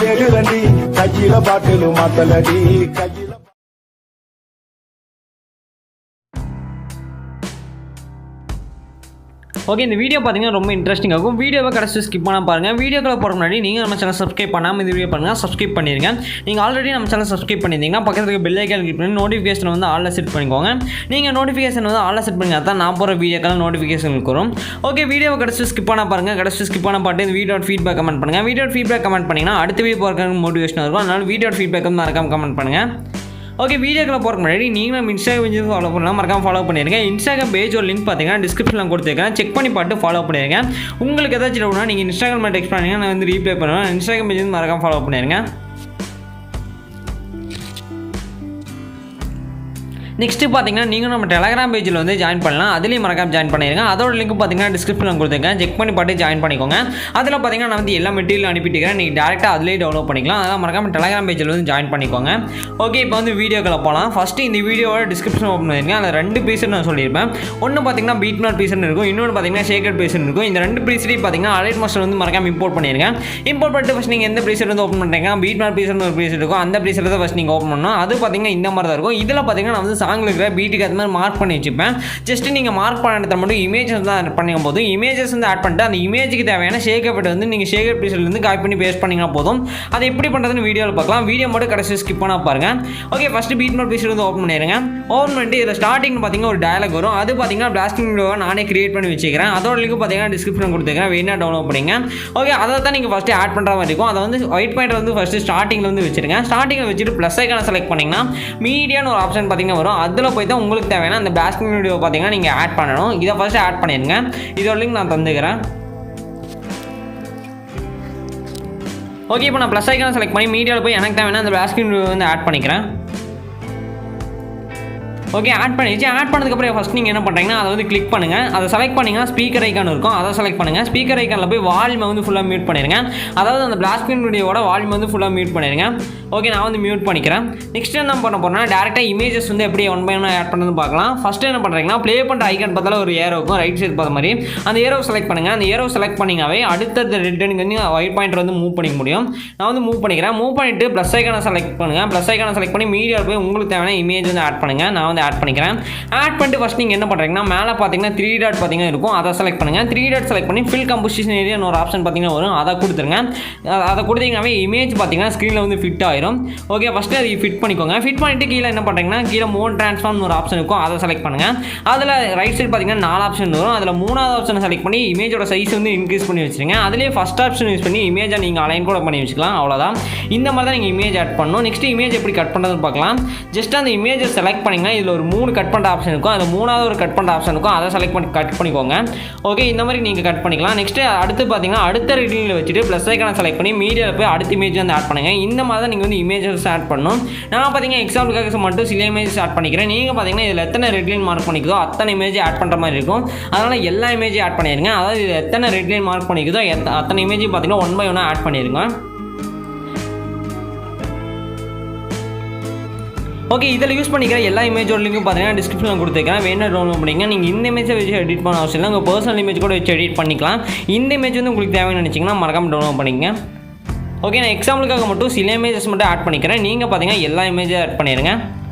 தேடுறண்டி கையில பாட்டிலு மாத்தலடி கையில ஓகே இந்த வீடியோ பார்த்தீங்கன்னா ரொம்ப இன்ட்ரெஸ்டிங்காக இருக்கும். வீடியோவை கடைசி ஸ்கிப் பண்ணால் பாருங்கள். வீடியோக்குள்ள போகிற முன்னாடி நீங்கள் நம்ம சேனல் சப்ஸ்கிரைப் பண்ணாமல் இந்த வீடியோ பண்ணுங்கள், சப்ஸ்கிரைப் பண்ணிடுங்க. நீங்கள் ஆல்ரெடி நம்ம சேனல் சப்ஸ்கிரைப் பண்ணியிருந்தீங்கன்னா பக்கத்துக்கு பெல் ஐக்கான் கிளிக் பண்ணி நோட்டிஃபிகேஷன் வந்து ஆல்ல செட் பண்ணிக்கோங்க. நீங்கள் நோட்டிஃபிகேஷன் வந்து ஆல்ல செட் பண்ணி தான் நான் போகிற வீடியோக்கெல்லாம் நோட்டிஃபிகேஷன் வரும். ஓகே வீடியோவை கடைசி ஸ்கிப் பண்ணால் பாருங்கள். கடைசி ஸ்கிப் பண்ண பாட்டு இந்த வீடியோட ஃபீட்பேக் கமெண்ட் பண்ணுங்கள். வீடியோட ஃபீட்பேக் கமெண்ட் பண்ணிங்கன்னா அடுத்த வீடியோ போகிறதுக்கு மோட்டிவேஷன் இருக்கும். அதனால் வீடியோட ஃபீட்பேக் வந்து மறக்காம கமெண்ட் பண்ணுங்கள். ஓகே வீடியோக்குள்ள போகிறக்கு முன்னாடி நீங்கள் நம்ம இன்ஸ்டாகிராம் பேஜ் ஃபாலோ பண்ணலாம், மறக்காம ஃபாலோ பண்ணிடுங்க. இன்ஸ்டாகிராம் பேஜ் ஒரு லிங்க் பார்த்தீங்கன்னா டிஸ்கிரிப்ஷனில் கொடுத்துருக்கேன், செக் பண்ணி பார்த்து ஃபாலோ பண்ணிடுங்க. உங்களுக்கு ஏதாச்சும் டவுட்னா நீங்கள் இன்ஸ்டாகிராம் டெக்ஸ்ட் பண்ணிங்கன்னா நான் வந்து ரீப்ளை பண்ணுவேன். இன்ஸ்டாகிராம் பேஜ் வந்து மறக்காம ஃபாலோ பண்ணிடுங்க. நெக்ஸ்ட்டு பார்த்தீங்கன்னா நீங்கள் நம்ம டெலகிராம் பேஜில் வந்து ஜாயின் பண்ணலாம், அதுலேயும் மறக்காம ஜாயின் பண்ணிடுங்க. அதோட லிங்க் பார்த்தீங்கன்னா டிஸ்கிரிப்ஷனில் கொடுத்துருக்கேன், செக் பண்ணி பார்த்து ஜாயின் பண்ணிக்கோங்க. அதில் பார்த்தீங்கன்னா நான் வந்து எல்லா மெட்டீரியல் அனுப்பிட்டுக்கிறேன், நீங்கள் டேரெக்டாக அதிலே டவுன்லோட் பண்ணிக்கலாம். அதெல்லாம் மறக்காம டெலகிராம் பேஜில் வந்து ஜாயின் பண்ணிக்கோங்க. ஓகே இப்போ வந்து வீடியோக்குள்ள போகலாம். ஃபஸ்ட்டு இந்த வீடியோவோட டிஸ்கிரிப்ஷன் ஓப்பன் பண்ணியிருக்கேன், அதில் 2 பீசர் நான் சொல்லியிருப்பேன். ஒன்று பார்த்தீங்கன்னா பீட்மார்ட் பீசர்னு இருக்கும், இன்னொன்று பார்த்தீங்கன்னா ஷேக்கட் பீசர்னு இருக்கும். இந்த 2 பீசரையும் பார்த்தீங்கன்னா அலைட் மாஸ்டர் வந்து மறக்காம இம்போர்ட் பண்ணிடுங்க. இம்போர்ட் பண்ணிட்டு ஃபஸ்ட் நீங்கள் எந்த பீசர் வந்து ஓப்பன் பண்ணுறீங்க, பீட்மார்ட் பீசர்னு ஒரு பீசர் இருக்கும், அந்த பீசர் தான் ஃபஸ்ட் நீங்கள் ஓப்பன் பண்ணணும். அது பார்த்தீங்கன்னா இந்த மாதிரி தான் இருக்கும். இதில் பார்த்தீங்கன்னா நான் வந்து சாங்கில் இருக்கிற பீட்டுக்கு அது மாதிரி மார்க் பண்ணி வச்சுப்பேன். ஜஸ்ட் நீங்கள் மார்க் பண்ண இடத்துல மட்டும் இமேஜஸ் தான் ஆட் பண்ணும் போது இமேஜஸ் வந்து ஆட் பண்ணிட்டு அந்த இமேஜுக்கு தேவையான ஷேக் எஃபெக்ட் வந்து நீங்கள் ஷேக் எஃபெக்ட் பீஸ்லேருந்து காப்பி பண்ணி பேஸ்ட் பண்ணிங்கன்னா போதும். அது எப்படி பண்ணுறதுன்னு வீடியோவில் பார்க்கலாம். வீடியோ மட்டும் கடைசி ஸ்கிப் பண்ண பாருங்கள். ஓகே ஃபஸ்ட்டு பீட்மார்ட் பீஸ் வந்து ஓப்பன் பண்ணிடுங்க. ஓப்பன் பண்ணிட்டு இதில் ஸ்டார்டிங் பார்த்தீங்கன்னா ஒரு டயலாக் வரும். அது பார்த்தீங்கன்னா பிளாஸ்டிக் வீடியோவை நானே கிரியேட் பண்ணி வச்சுக்கிறேன். அதோட லிங்க் பார்த்தீங்கன்னா டிஸ்கிரிப்ஷன் கொடுத்துருக்கேன், வேணா டவுன்லோட் பண்ணிங்க. ஓகே அதை தான் நீங்கள் ஃபஸ்ட்டு ஆட் பண்ணுற மாதிரி இருக்கும். அதை வந்து ஒயிட் பாயிண்ட் வந்து ஃபஸ்ட்டு ஸ்டார்டிங்கில் வந்து வச்சுருங்க. ஸ்டார்டிங்கில் வச்சுட்டு ப்ளஸ் ஐக்கான செலக்ட் பண்ணிங்கன்னா மீடியான்னு ஒரு ஆப்ஷன் பார்த்தீங்கன்னா வரும். அதில் போய் தான் உங்களுக்கு தேவையான அந்த பிளாஸ்டிக் வீடியோ பார்த்தீங்கன்னா நீங்கள் ஆட் பண்ணணும். இதை ஃபஸ்ட்டு ஆட் பண்ணிடுங்க. இதோட லிங்க் நான் தந்துக்கிறேன். ஓகே இப்போ நான் ப்ளஸ் ஐக்கான செலக்ட் பண்ணி மீடியாவில் போய் எனக்கு தேவையான அந்த பிளாஸ்டிக் வீடியோ வந்து ஆட் பண்ணிக்கிறேன். ஓகே ஆட் பண்ணிடுச்சு. ஆட் பண்ணதுக்கப்புறம் ஃபஸ்ட் நீங்கள் என்ன பண்ணுறீங்கன்னா அதை வந்து கிளிக் பண்ணுங்கள். அதை செலக்ட் பண்ணிங்கன்னா ஸ்பீக்கர் ஐக்கான் இருக்கும், அதை செலக்ட் பண்ணுங்கள். ஸ்பீக்கர் ஐக்கானில் போய் வால்யூமை வந்து ஃபுல்லாக மியூட் பண்ணிடுங்க. அதாவது அந்த பிளாக் ஸ்க்ரீன் வீடியோவோட வால்யூம் வந்து ஃபுல்லாக மியூட் பண்ணிடுங்க. ஓகே நான் வந்து மியூட் பண்ணிக்கிறேன். நெக்ஸ்ட் என்ன பண்ண போகிறேன்னா டேரெக்டாக இமேஜஸ் வந்து எப்படி 1 by 1 ஆட் பண்ணுறது பார்க்கலாம். ஃபஸ்ட்டு என்ன பண்ணுறீங்கன்னா ப்ளே பண்ணுற ஐக்கான் பார்த்தால ஒரு ஏரோ இருக்கும், ரைட் சைடு பார்த்த மாதிரி. அந்த ஏரோ செலக்ட் பண்ணுங்கள். அந்த ஏரோ செலக்ட் பண்ணிங்கனாவே அடுத்தது ரெட்டுன்னு வந்து ஒயிட் பாயிண்டர் வந்து மூவ் பண்ணிக்க முடியும். நான் வந்து மூவ் பண்ணிக்கிறேன். மூவ் பண்ணிவிட்டு ப்ளஸ் ஐக்கானை செலக்ட் பண்ணுங்கள். ப்ளஸ் ஐக்கானை செலக்ட் பண்ணி மீடியாவில் போய் உங்களுக்கு தேவையான இமேஜ் வந்து ஆட் பண்ணுங்கள். நான் வந்து ஆட் பண்ணிக்கிறேன். ஆட் பண்ணிட்டு ஃபஸ்ட் நீங்கள் என்ன பண்ணுறீங்கன்னா மேலே பார்த்தீங்கன்னா 3 டாட் பார்த்தீங்கன்னா இருக்கும், அதை செலக்ட் பண்ணுங்கள். 3 டாட் செலக்ட் பண்ணி ஃபில் கம்போசிஷன் ஏரியான்னு ஒரு ஆப்ஷன் பார்த்தீங்கன்னா வரும், அதை கொடுத்துருங்க. அதை கொடுத்தீங்கன்னாவே இமேஜ் பார்த்தீங்கன்னா ஸ்க்ரீனில் வந்து ஃபிட் ஆயிரும். ஓகே ஃபஸ்ட்டு அதை ஃபிட் பண்ணிக்கோங்க. ஃபிட் பண்ணிட்டு கீழே என்ன பண்ணுறீங்கன்னா கீழே மோட் ட்ரான்ஸ்ஃபார்ம்னு ஒரு ஆப்ஷன் இருக்கும், அதை செலக்ட் பண்ணுங்கள். அதில் ரைட் சைடு பார்த்தீங்கன்னா 4 ஆப்ஷன் வரும். அதில் 3வது ஆப்ஷனை செலக்ட் பண்ணி இமேஜோட சைஸ் வந்து இன்க்ரீஸ் பண்ணி வச்சுருங்க. அதுலேயே ஃபஸ்ட் ஆப்ஷன் யூஸ் பண்ணி இமேஜை நீங்கள் அலைன் கூட பண்ணி வச்சுக்கலாம். அவ்வளோதான். இந்த மாதிரி தான் நீங்கள் இமேஜ் ஆட் பண்ணணும். நெக்ஸ்ட் இமேஜ் எப்படி கட் பண்ணுறதுன்னு பார்க்கலாம். ஜஸ்ட் அந்த இமேஜை செலக்ட் பண்ணிங்கன்னா இதில் ஒரு 3 கட் பண்ணுற ஆப்ஷன் இருக்கும், அது 3வது ஒரு கட் பண்ணுற ஆப்ஷன் இருக்கும், அதை செலக்ட் பண்ணி கட் பண்ணிக்கோங்க. ஓகே இந்த மாதிரி நீங்கள் கட் பண்ணிக்கலாம். நெக்ஸ்ட்டு அடுத்து பார்த்தீங்கன்னா அடுத்த ரெடியில் வச்சுட்டு ப்ளஸ் ஐக்கானை செலக்ட் பண்ணி மீடியாவில் போய் அடுத்த இமேஜ் வந்து ஆட் பண்ணுங்கள். இந்த மாதிரி தான் நீங்கள் வந்து இமேஜஸ் ஆட் பண்ணணும். நான் பார்த்தீங்கன்னா எக்ஸாம்பிளுக்காக மட்டும் சில இமேஜஸ் ஆட் பண்ணிக்கிறேன். நீங்கள் பார்த்தீங்கன்னா இதில் எத்தனை ரெட்லைன் மார்க் பண்ணிக்குதோ அத்தனை இமேஜ் ஆட் பண்ணுற மாதிரி இருக்கும். அதனால் எல்லா இமேஜும் ஆட் பண்ணிடுங்க. அதாவது இது எத்தனை ரெட்லைன் மார்க் பண்ணிக்குதோ அத்தனை இமேஜ் பார்த்தீங்கன்னா 1 by 1 ஆட் பண்ணிடுங்க. ஓகே இதில் யூஸ் பண்ணிக்கிற எல்லா இமேஜோட லிங்க்கும் பார்த்தீங்கன்னா டிஸ்கிரிப்ஷனில் கொடுத்துருக்கேன், வேணா டவுன்லோட் பண்ணிங்க. நீங்கள் இந்த இமேஜை வச்சு எடிட் பண்ண அவசியம் இல்லை, உங்கள் பர்சனல் இமேஜ் கூட வச்சு எடிட் பண்ணிக்கலாம். இந்த இமேஜ் வந்து உங்களுக்கு தேவைன்னு நினச்சிங்கன்னா மறக்காம டவுன்லோட் பண்ணிக்கங்க. ஓகே நான் எக்ஸாம்பிளுக்காக மட்டும் சில இமேஜஸ் மட்டும் ஆட் பண்ணிக்கிறேன். நீங்கள் பார்த்தீங்கன்னா எல்லா இமேஜும் ஆட் பண்ணிடுங்க.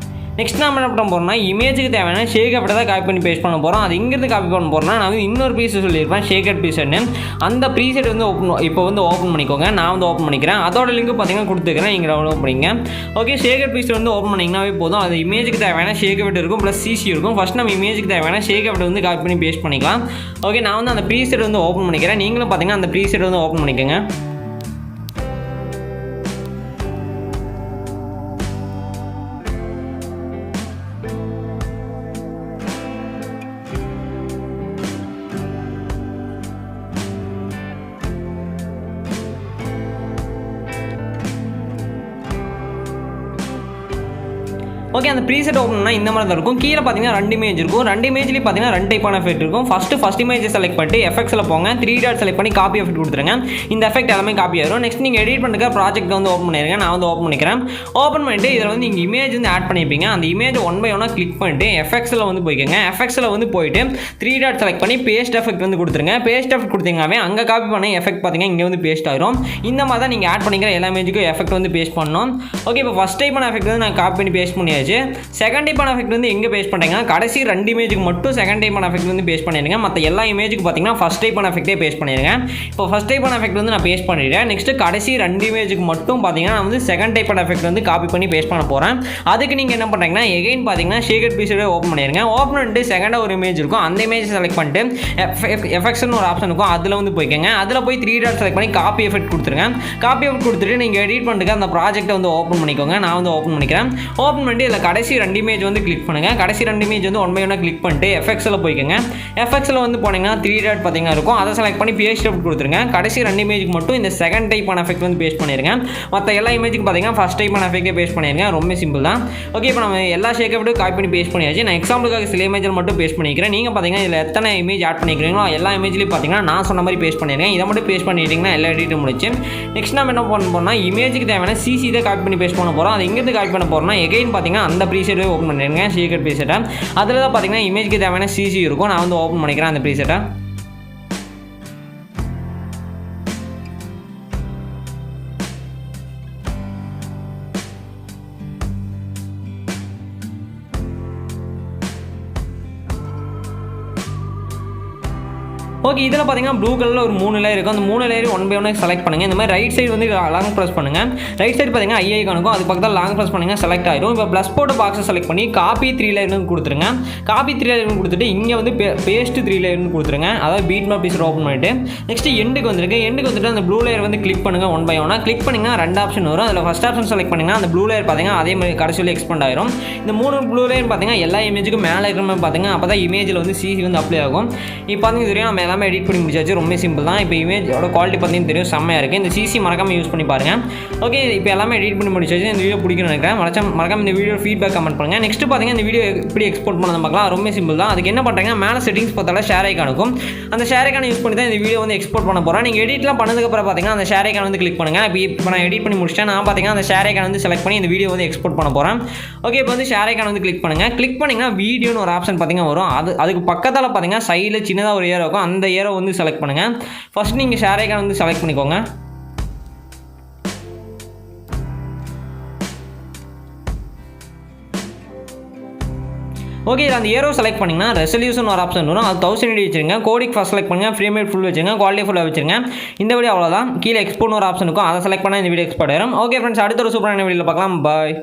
நெக்ஸ்ட் நம்ம என்ன பண்ண போகிறோம்னா இமேஜுக்கு தேவையான ஷேக் எஃபெக்ட் தான் காப்பி பண்ணி பேஸ்ட் பண்ண போகிறோம். அது இங்கேருந்து காப்பி பண்ண போகிறோம்னா நான் வந்து இன்னொரு பீஸ் சொல்லியிருப்பேன், ஷேக்கட் பீஸ்ன்னு. அந்த ப்ரீசெட் வந்து இப்போ வந்து ஓப்பன் பண்ணிக்கோங்க. நான் வந்து ஓப்பன் பண்ணிக்கிறேன். அதோட லிங்க் பார்த்தீங்கன்னா கொடுத்துக்கிறேன், நீங்கள் டவுன்லோட் பண்ணிங்க. ஓகே ஷேக்கட் பீஸ் வந்து ஓப்பன் பண்ணிங்கனாவே போதும். அது இமேஜுக்கு தேவையான ஷேக் எஃபெக்ட் இருக்கும், ப்ளஸ் சிசி இருக்கும். ஃபஸ்ட் நம்ம இமேஜுக்கு தேவையான ஷேக் எஃபெக்ட் வந்து காப்பி பண்ணி பேஸ்ட் பண்ணிக்கலாம். ஓகே நான் வந்து அந்த ப்ரீசெட் வந்து ஓப்பன் பண்ணிக்கிறேன். நீங்களும் பார்த்தீங்கன்னா அந்த ப்ரீசெட் வந்து ஓப்பன் பண்ணிக்கோங்க. ஓகே, அந்த ப்ரீசெட் ஓப்பன் பண்ணால் இந்த மாதிரி தான் இருக்கும். கீழே பார்த்தீங்கன்னா 2 இமேஜ் இருக்கும். 2 இமேஜ்லேயும் பார்த்தீங்கன்னா 2 டைப்பான எஃபெக்ட் இருக்கும். ஃபஸ்ட் இமேஜ் செலக்ட் பண்ணிட்டு எஃபெக்ட்ஸில் போங்க, 3 டாட் செலக்ட் பண்ணி காப்பி எஃபெக்ட் கொடுத்துருங்க. இந்த எஃபெக்ட் எல்லாமே காப்பி ஆயிரும். நெக்ஸ்ட் நீங்கள் எடிட் பண்ணுற ப்ராஜெக்ட் வந்து ஓப்பன் பண்ணிருங்க. நான் வந்து ஓப்பன் பண்ணிக்கிறேன். ஓப்பன் பண்ணிட்டு இதில் வந்து நீங்கள் இமேஜ் வந்து ஆட் பண்ணியிருப்பீங்க. அந்த இமேஜ் 1 by 1 கிளிக் பண்ணிட்டு எஃபெக்ட்ஸில் வந்து போய்க்கோங்க. எஃபெக்ட்ஸில் வந்து போயிட்டு 3 டாட் செலக்ட் பண்ணி பேஸ்ட் எஃபெக்ட் வந்து கொடுத்துருங்க. பேஸ்ட் எஃபெக்ட் கொடுத்தீங்கன்னாவே அங்கே காப்பி பண்ண எஃபெக்ட் பார்த்தீங்கன்னா இங்கே வந்து பேஸ்ட் ஆயிரும். இந்த மாதிரி தான் நீங்கள் ஆட் பண்ணிக்கிற எல்லா இமேஜுக்கும் எஃபெக்ட் வந்து பேஸ்ட் பண்ணணும். ஓகே, இப்போ ஃபஸ்ட் டைப்பான எஃபெக்ட் வந்து நான் காப்பி பண்ணி பேஸ்ட் பண்ணியாச்சு. செகண்ட் டைப்பான எஃபெக்ட் வந்து எங்கே பேஸ்ட் பண்ணுறீங்கன்னா கடைசி 2 இமேஜுக்கு மட்டும் செகண்ட் டைப்பான எஃபெக்ட் வந்து பேஸ்ட் பண்ணிடுங்க. மற்ற எல்லா இமேஜுக்கு பார்த்தீங்கன்னா ஃபஸ்ட் டைப்பான எஃபெக்ட்டே பேஸ்ட் பண்ணிடுங்க. இப்போ ஃபஸ்ட் டைப்பான எஃபெக்ட் வந்து நான் பேஸ்ட் பண்ணிடுறேன். நெக்ஸ்ட் கடைசி 2 இமேஜுக்கு மட்டும் பார்த்தீங்கன்னா நான் வந்து செகண்ட் டைப்பான எஃபெக்ட் வந்து காப்பி பண்ணி பேஸ்ட் பண்ண போகிறேன். அதுக்கு நீங்கள் என்ன பண்ணுறீங்கன்னா எகைன் பார்த்தீங்கன்னா ஷேகட் ப்ரீசெட் ஓப்பன் பண்ணிடுங்க. ஓப்பன் பண்ணிட்டு செகண்டாக ஒரு இமேஜ் இருக்கும். அந்த இமேஜ் செலக்ட் பண்ணிட்டு எஃபெக்ட்ஸ்னு ஒரு ஆப்ஷன் இருக்கும். அதில் வந்து போய்க்கங்க. அதில் போய் 3 டாட் செலக்ட் பண்ணி காப்பி எஃபெக்ட் கொடுத்துருங்க. காப்பி எஃபெக்ட் கொடுத்துட்டு நீங்கள் எடிட் பண்ணுறதுக்கு அந்த ப்ராஜெக்ட்டை வந்து ஓப்பன் பண்ணிக்கோங்க. நான் வந்து ஓப்பன் பண்ணிக்கிறேன். ஓப்பன் பண்ணிட்டு இதில் கடைசி 2 இமேஜ் வந்து கிளிக் பண்ணுங்கள். கடைசி 2 இமேஜ் வந்து 1 by 1 கிளிக் பண்ணிட்டு எஃபெக்ட்ஸில் போய்க்கோங்க. எஃபெக்ட்ஸில் வந்து போனீங்கன்னா 3 டாட் பார்த்தீங்கன்னா இருக்கும். அதை செலக்ட் பண்ணி பேஸ்ட் எஃபெக்ட் கொடுத்துருங்க. கடைசி 2 இமேஜுக்கு மட்டும் இந்த செகண்ட் டைப்பான எஃபெக்ட் வந்து பேஸ்ட் பண்ணிடுங்க. மற்ற எல்லா இமேஜுக்கு பார்த்தீங்கன்னா ஃபஸ்ட் டைப்பான எஃபெக்ட்டே பேஸ்ட் பண்ணிடுங்க. ரொம்ப சிம்பிள் தான். ஓகே, இப்போ நம்ம எல்லா ஷேக் எஃபெக்ட்டும் காப்பி பண்ணி பேஸ்ட் பண்ணியாச்சு. நான் எக்ஸாம்பிளுக்காக சில இமேஜில் மட்டும் பேஸ்ட் பண்ணிக்கிறேன். நீங்கள் பார்த்தீங்கன்னா இதில் எத்தனை இமேஜ் ஆட் பண்ணிக்கிறீங்களோ எல்லா இமேஜ்லையும் பார்த்தீங்கன்னா நான் சொன்ன மாதிரி பேஸ்ட் பண்ணிடுறேன். இதை மட்டும் பேஸ்ட் பண்ணிட்டீங்கன்னா எல்லா எடிட்டும் முடிச்சு. நெக்ஸ்ட் நம்ம என்ன பண்ண போறோம்னா இமேஜுக்கு தேவையான சிசி தான் காப்பி பண்ணி பேஸ்ட் பண்ண போகிறோம். அது எங்கேருந்து காப்பி பண்ண போகிறோம்னா எகைன் பார்த்தீங்கன்னா அந்த ப்ரீசெட்டை ஓப்பன் பண்ணிடுங்க. ஷேகட் ப்ரீசெட்டை அதில் தான் பார்த்தீங்கன்னா இமேஜுக்கு தேவையான சிசி இருக்கும். நான் வந்து ஓப்பன் பண்ணிக்கிறேன் அந்த ப்ரீசெட்டை. ஓகே, இதில் பார்த்தீங்கன்னா ப்ளூ கலரில் ஒரு 3 லேயர் இருக்கும். அந்த 3 லேயர் 1 by 1 செலக்ட் பண்ணுங்கள். இந்த மாதிரி ரைட் சைடு வந்து லாங் ப்ரெஸ் பண்ணுங்கள். ரைட் சைடு பார்த்தீங்கன்னா ஐ காணுக்கும். அது பக்கத்தில் லாங் ப்ரெஸ் பண்ணுங்கள், செலக்ட் ஆயிடும். இப்போ ப்ளஸ் போட்டு பாக்ஸை செலக்ட் பண்ணி காப்பி 3 லேயர்னு கொடுத்துருங்க. காப்பி 3 லேயர்னு கொடுத்துட்டு இங்கே வந்து பேஸ்ட் 3 லேயர்னு கொடுத்துருங்க. அதாவது பீட் மேப் பீஸ் ஓப்பன் பண்ணிட்டு நெக்ஸ்ட் எண்டுக்கு வந்துருக்கு. எண்டுக்கு வந்துட்டு அந்த ப்ளூ லேயர் வந்து கிளிக் பண்ணுங்கள். 1 by 1 கிளிக் பண்ணிங்கன்னா 2 ஆப்ஷன் வரும். அதில் ஃபஸ்ட் ஆப்ஷன் செலக்ட் பண்ணிங்கன்னா அந்த ப்ளூ லேயர் பார்த்தீங்கன்னா அதே மாதிரி கடைசியில் எக்ஸ்பெண்ட் ஆயிரும். இந்த 3 ப்ளூ லேயர் பார்த்தீங்கன்னா எல்லா இமேஜுக்கும் மேலே இருக்கிற மாதிரி பார்த்தீங்கன்னா அப்போ தான் இமேஜில் வந்து சிசி வந்து அப்ளை ஆகும். இப்போ பார்த்தீங்கன்னா தெரியும் நம்ம எல்லாமே எடிட் பண்ணி முடிச்சாச்சு. ரொம்ப சிம்பிள் தான். இப்போ இமேஜோட குவாலிட்டி பார்த்தீங்கன்னா தெரியும், செம்மையாக இருக்குது. இந்த சிசி மறக்காமல் யூஸ் பண்ணி பாருங்கள். ஓகே, இப்போ எல்லாமே எடிட் பண்ணி முடிச்சாச்சு. இந்த வீடியோ பிடிக்கும்னு நினைக்கிறேன். மறக்காம இந்த வீடியோ ஃபீட்பேக் கமெண்ட் பண்ணுங்கள். நெக்ஸ்ட் பார்த்தீங்கன்னா இந்த வீடியோ எப்படி எக்ஸ்போர்ட் பண்ணது பார்க்கலாம். ரொம்ப சிம்பிள் தான். அதுக்கு என்ன பண்ணுறீங்கன்னா மேலே செட்டிங்ஸ் பார்த்தாலும் ஷேர் ஐக்கான் இருக்கும். அந்த ஷேர் ஐக்கானை யூஸ் பண்ணி தான் இந்த வீடியோ வந்து எக்ஸ்போர்ட் பண்ண போகிறேன். நீங்கள் எடிட்லாம் பண்ணதுக்கப்புறம் பார்த்தீங்கன்னா அந்த ஷேர் ஐக்கான் வந்து கிளிக் பண்ணுங்கள். இப்போ நான் எடிட் பண்ணி முடிச்சிட்டேன். நான் பார்த்தீங்கன்னா அந்த ஷேர் ஐக்கான் வந்து செலக்ட் பண்ணி இந்த வீடியோ வந்து எக்ஸ்போர்ட் பண்ண போகிறேன். ஓகே, இப்போ வந்து ஷேர் ஐக்கான் வந்து கிளிக் பண்ணுங்கள். கிளிக் பண்ணிங்கன்னா வீடியோன்னு ஒரு ஆப்ஷன் பார்த்தீங்கன்னா வரும். அதுக்கு பக்கத்தில் பார்த்தீங்கன்னா சைடில் சின்னதாக ஒரு ஏரோ இருக்கும். அந்த ஏரோ வந்து செலக்ட் பண்ணுங்கள். ஃபர்ஸ்ட் நீங்கள் ஷேர் ஐக்கான் வந்து செலக்ட் பண்ணிக்கோங்க. ஓகே, அந்த ஏரோ செலக்ட் பண்ணிங்கன்னா ரெசல்யூஷன் ஒரு ஆப்ஷன் வரும். அது 1080 வச்சுருங்க. கோடிக் ஃபர்ஸ்ட் செலக்ட் பண்ணுங்கள். ஃப்ரேம் ரேட் ஃபுல் வச்சுருங்க. குவாலிட்டி ஃபுல்லாக வச்சுருங்க. இந்த வீடியோ அவ்வளோதான். கீழே எக்ஸ்போர்ட் ஒரு ஆப்ஷன் இருக்கும். அதை செலக்ட் பண்ணால் இந்த வீடியோ எக்ஸ்போர்ட் ஆயிரும். ஓகே ஃப்ரெண்ட்ஸ், அடுத்த ஒரு சூப்பரான வீடியோவில் பார்க்கலாம். பாய்.